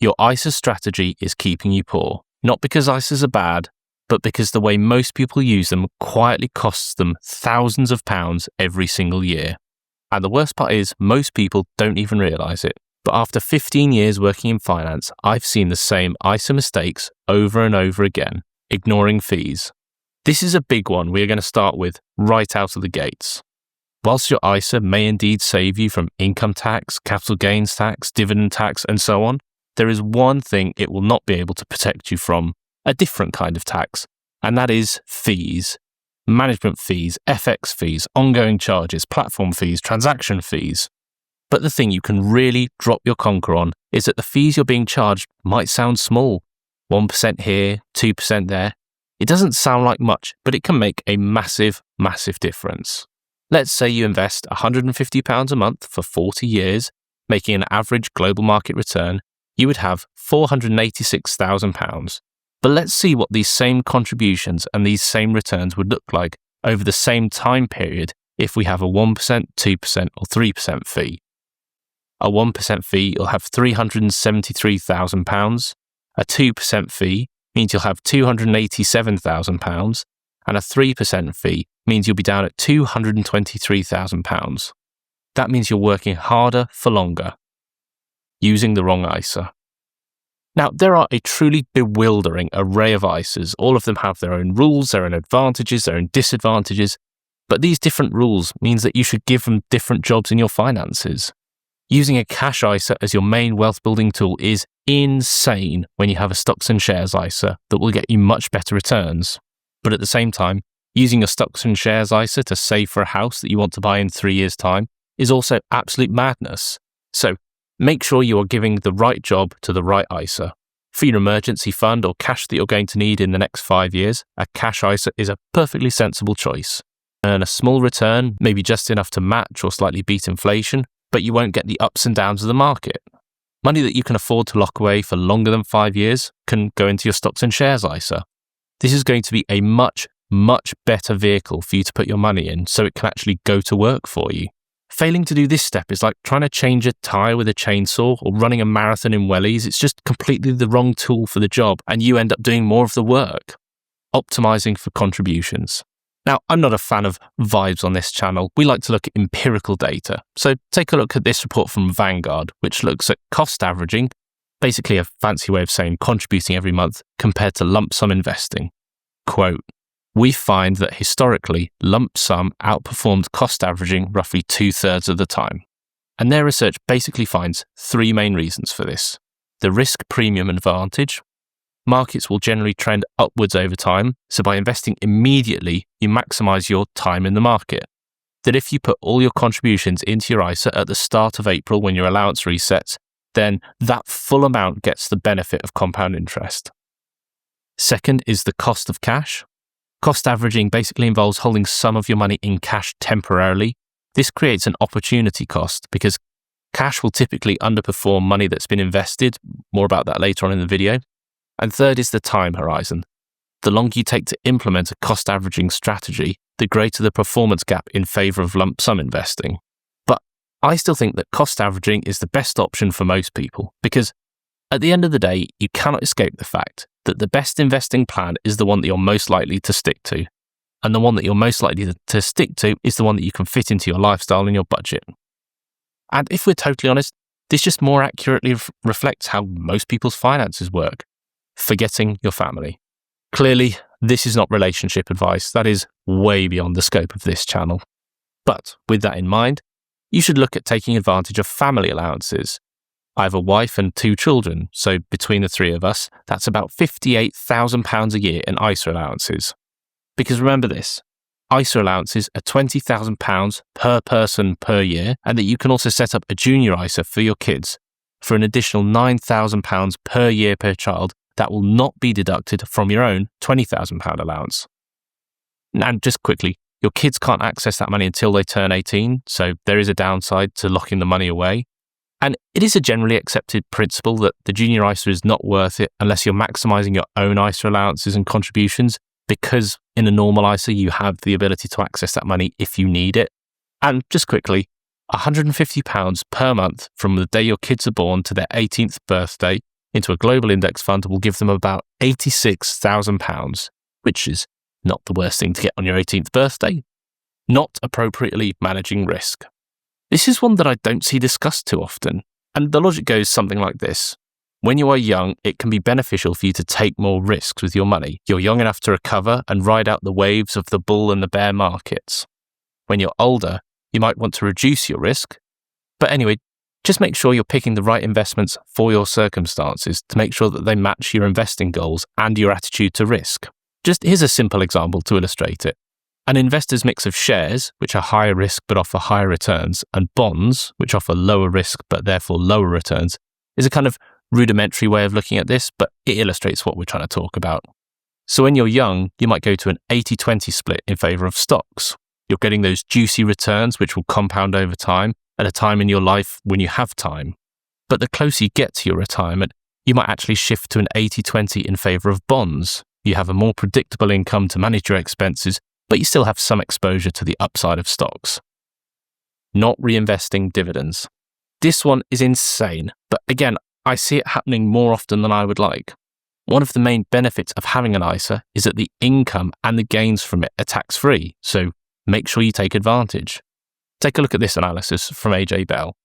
Your ISA strategy is keeping you poor, not because ISAs are bad, but because the way most people use them quietly costs them thousands of pounds every single year. And the worst part is, most people don't even realise it. But after 15 years working in finance, I've seen the same ISA mistakes over and over again, ignoring fees. This is a big one we're going to start with right out of the gates. Whilst your ISA may indeed save you from income tax, capital gains tax, dividend tax, and so on, there is one thing it will not be able to protect you from, a different kind of tax, and that is fees. Management fees, FX fees, ongoing charges, platform fees, transaction fees. But the thing you can really drop your conker on is that the fees you're being charged might sound small. 1% here, 2% there. It doesn't sound like much, but it can make a massive, massive difference. Let's say you invest £150 a month for 40 years, making an average global market return. You would have £486,000. But let's see what these same contributions and these same returns would look like over the same time period if we have a 1%, 2% or 3% fee. A 1% fee, you'll have £373,000. A 2% fee means you'll have £287,000. And a 3% fee means you'll be down at £223,000. That means you're working harder for longer, using the wrong ISA. Now, there are a truly bewildering array of ISAs. All of them have their own rules, their own advantages, their own disadvantages. But these different rules means that you should give them different jobs in your finances. Using a cash ISA as your main wealth building tool is insane when you have a stocks and shares ISA that will get you much better returns. But at the same time, using a stocks and shares ISA to save for a house that you want to buy in 3 years' time is also absolute madness. So make sure you are giving the right job to the right ISA. For your emergency fund or cash that you're going to need in the next 5 years, a cash ISA is a perfectly sensible choice. Earn a small return, maybe just enough to match or slightly beat inflation, but you won't get the ups and downs of the market. Money that you can afford to lock away for longer than 5 years can go into your stocks and shares ISA. This is going to be a much, much better vehicle for you to put your money in so it can actually go to work for you. Failing to do this step is like trying to change a tyre with a chainsaw or running a marathon in wellies. It's just completely the wrong tool for the job and you end up doing more of the work. Optimizing for contributions. Now, I'm not a fan of vibes on this channel. We like to look at empirical data. So take a look at this report from Vanguard, which looks at cost averaging, basically a fancy way of saying contributing every month compared to lump sum investing. Quote, "We find that historically, lump sum outperformed cost averaging roughly 2/3 of the time." And their research basically finds 3 main reasons for this. The risk premium advantage. Markets will generally trend upwards over time, so by investing immediately, you maximize your time in the market. That if you put all your contributions into your ISA at the start of April when your allowance resets, then that full amount gets the benefit of compound interest. Second is the cost of cash. Cost averaging basically involves holding some of your money in cash temporarily. This creates an opportunity cost because cash will typically underperform money that's been invested. More about that later on in the video. And third is the time horizon. The longer you take to implement a cost averaging strategy, the greater the performance gap in favour of lump sum investing. But I still think that cost averaging is the best option for most people because at the end of the day, you cannot escape the fact that the best investing plan is the one that you're most likely to stick to. And the one that you're most likely to stick to is the one that you can fit into your lifestyle and your budget. And if we're totally honest, this just more accurately reflects how most people's finances work. Forgetting your family. Clearly, this is not relationship advice. That is way beyond the scope of this channel. But with that in mind, you should look at taking advantage of family allowances. I have a wife and 2 children, so between the 3 of us, that's about £58,000 a year in ISA allowances. Because remember this, ISA allowances are £20,000 per person per year, and that you can also set up a junior ISA for your kids for an additional £9,000 per year per child that will not be deducted from your own £20,000 allowance. And just quickly, your kids can't access that money until they turn 18, so there is a downside to locking the money away. And it is a generally accepted principle that the junior ISA is not worth it unless you're maximising your own ISA allowances and contributions, because in a normal ISA you have the ability to access that money if you need it. And just quickly, £150 per month from the day your kids are born to their 18th birthday into a global index fund will give them about £86,000, which is not the worst thing to get on your 18th birthday. Not appropriately managing risk. This is one that I don't see discussed too often, and the logic goes something like this. When you are young, it can be beneficial for you to take more risks with your money. You're young enough to recover and ride out the waves of the bull and the bear markets. When you're older, you might want to reduce your risk. But anyway, just make sure you're picking the right investments for your circumstances to make sure that they match your investing goals and your attitude to risk. Just here's a simple example to illustrate it. An investor's mix of shares, which are higher risk but offer higher returns, and bonds, which offer lower risk but therefore lower returns, is a kind of rudimentary way of looking at this, but it illustrates what we're trying to talk about. So when you're young, you might go to an 80-20 split in favour of stocks. You're getting those juicy returns which will compound over time at a time in your life when you have time. But the closer you get to your retirement, you might actually shift to an 80-20 in favour of bonds. You have a more predictable income to manage your expenses, but you still have some exposure to the upside of stocks. Not reinvesting dividends. This one is insane, but again, I see it happening more often than I would like. One of the main benefits of having an ISA is that the income and the gains from it are tax-free, so make sure you take advantage. Take a look at this analysis from AJ Bell.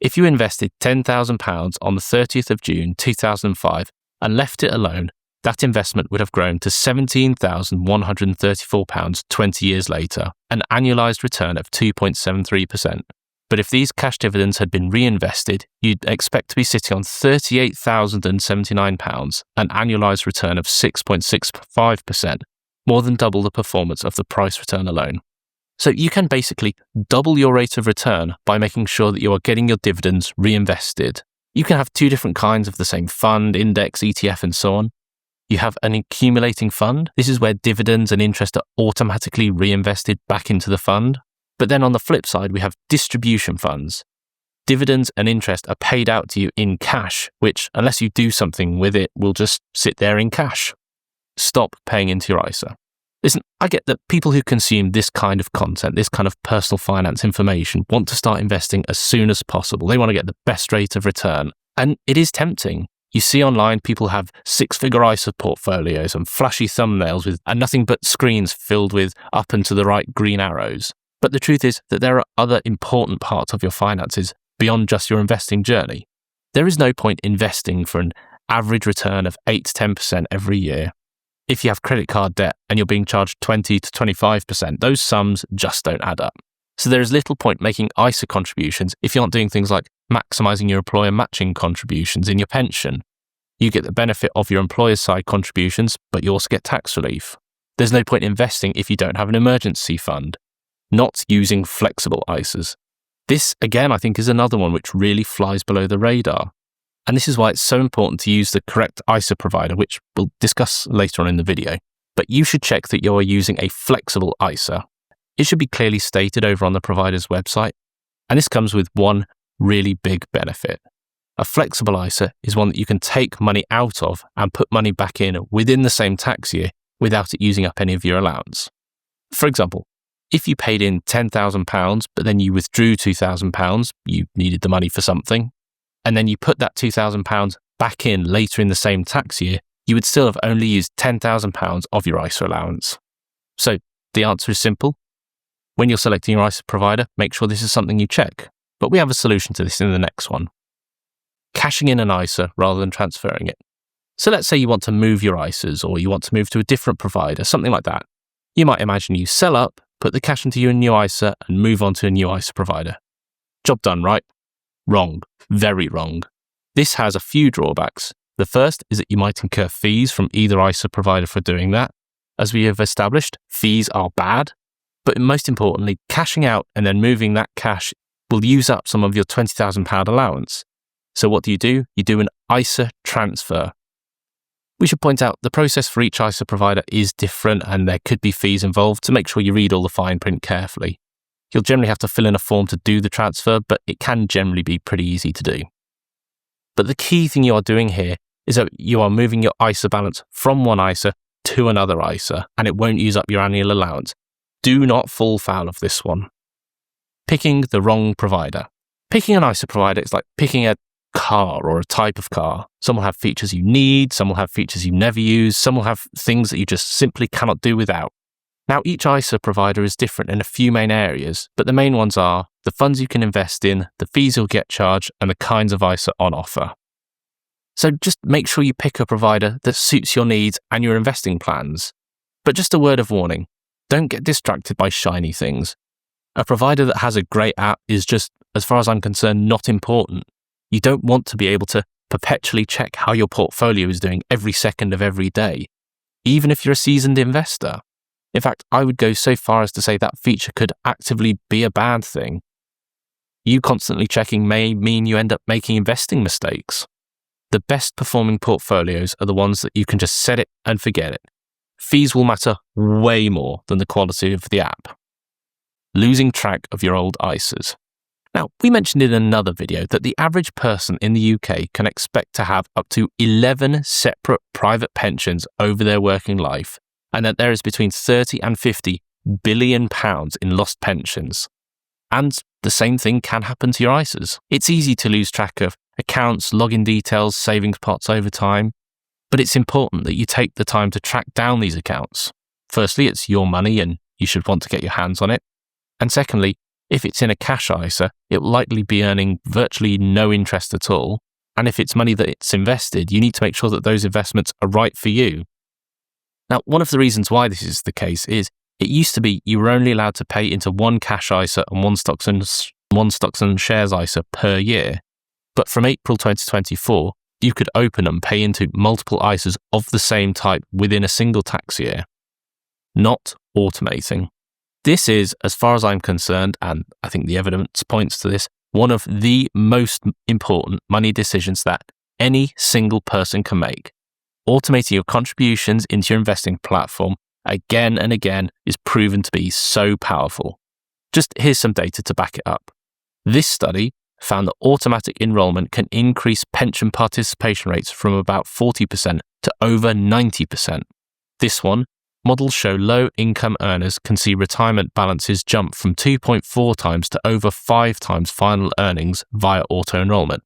If you invested £10,000 on the 30th of June 2005 and left it alone, that investment would have grown to £17,134 20 years later, an annualised return of 2.73%. But if these cash dividends had been reinvested, you'd expect to be sitting on £38,079, an annualised return of 6.65%, more than double the performance of the price return alone. So you can basically double your rate of return by making sure that you are getting your dividends reinvested. You can have two different kinds of the same fund, index, ETF, and so on. You have an accumulating fund. This is where dividends and interest are automatically reinvested back into the fund. But then on the flip side, we have distribution funds. Dividends and interest are paid out to you in cash, which, unless you do something with it, will just sit there in cash. Stop paying into your ISA. Listen, I get that people who consume this kind of content, this kind of personal finance information, want to start investing as soon as possible. They want to get the best rate of return. And it is tempting. You see online people have six-figure ISA portfolios and flashy thumbnails and nothing but screens filled with up and to the right green arrows. But the truth is that there are other important parts of your finances beyond just your investing journey. There is no point investing for an average return of 8 to 10% every year. If you have credit card debt and you're being charged 20 to 25%, those sums just don't add up. So there is little point making ISA contributions if you aren't doing things like maximising your employer matching contributions in your pension. You get the benefit of your employer's side contributions, but you also get tax relief. There's no point investing if you don't have an emergency fund. Not using flexible ISAs. This, again, I think is another one which really flies below the radar. And this is why it's so important to use the correct ISA provider, which we'll discuss later on in the video. But you should check that you're using a flexible ISA. It should be clearly stated over on the provider's website. And this comes with one really big benefit. A flexible ISA is one that you can take money out of and put money back in within the same tax year without it using up any of your allowance. For example, if you paid in £10,000, but then you withdrew £2,000, you needed the money for something, and then you put that £2,000 back in later in the same tax year, you would still have only used £10,000 of your ISA allowance. So the answer is simple. When you're selecting your ISA provider, make sure this is something you check. But we have a solution to this in the next one. Cashing in an ISA rather than transferring it. So let's say you want to move your ISAs, or you want to move to a different provider, something like that. You might imagine you sell up, put the cash into your new ISA and move on to a new ISA provider. Job done, right? Wrong. Very wrong. This has a few drawbacks. The first is that you might incur fees from either ISA provider for doing that. As we have established, fees are bad. But most importantly, cashing out and then moving that cash will use up some of your £20,000 allowance. So what do? You do an ISA transfer. We should point out the process for each ISA provider is different and there could be fees involved, so make sure you read all the fine print carefully. You'll generally have to fill in a form to do the transfer, but it can generally be pretty easy to do. But the key thing you are doing here is that you are moving your ISA balance from one ISA to another ISA, and it won't use up your annual allowance. Do not fall foul of this one. Picking the wrong provider. Picking an ISA provider is like picking a car or a type of car. Some will have features you need, some will have features you never use, some will have things that you just simply cannot do without. Now, each ISA provider is different in a few main areas, but the main ones are the funds you can invest in, the fees you'll get charged, and the kinds of ISA on offer. So just make sure you pick a provider that suits your needs and your investing plans. But just a word of warning, don't get distracted by shiny things. A provider that has a great app is just, as far as I'm concerned, not important. You don't want to be able to perpetually check how your portfolio is doing every second of every day, even if you're a seasoned investor. In fact, I would go so far as to say that feature could actively be a bad thing. You constantly checking may mean you end up making investing mistakes. The best performing portfolios are the ones that you can just set it and forget it. Fees will matter way more than the quality of the app. Losing track of your old ISAs. Now, we mentioned in another video that the average person in the UK can expect to have up to 11 separate private pensions over their working life, and that there is between 30 and 50 billion pounds in lost pensions. And the same thing can happen to your ISAs. It's easy to lose track of accounts, login details, savings pots over time, but it's important that you take the time to track down these accounts. Firstly, it's your money and you should want to get your hands on it. And secondly, if it's in a cash ISA, it will likely be earning virtually no interest at all. And if it's money that it's invested, you need to make sure that those investments are right for you. Now, one of the reasons why this is the case is it used to be you were only allowed to pay into one cash ISA and one stocks and shares ISA per year. But from April 2024, you could open and pay into multiple ISAs of the same type within a single tax year. Not automating. This is, as far as I'm concerned, and I think the evidence points to this, one of the most important money decisions that any single person can make. Automating your contributions into your investing platform again and again is proven to be so powerful. Just here's some data to back it up. This study found that automatic enrollment can increase pension participation rates from about 40% to over 90%. This one, models show low-income earners can see retirement balances jump from 2.4 times to over 5 times final earnings via auto-enrollment.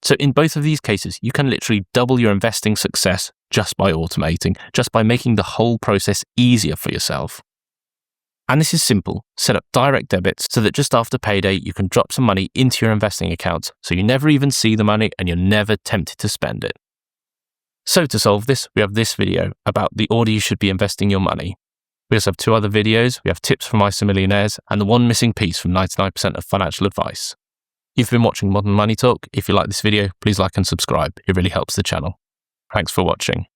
So in both of these cases, you can literally double your investing success just by automating, just by making the whole process easier for yourself. And this is simple. Set up direct debits so that just after payday, you can drop some money into your investing account so you never even see the money and you're never tempted to spend it. So to solve this, we have this video about the order you should be investing your money. We also have 2 other videos. We have tips from ISA millionaires and the one missing piece from 99% of financial advice. You've been watching Modern Money Talk. If you like this video, please like and subscribe. It really helps the channel. Thanks for watching.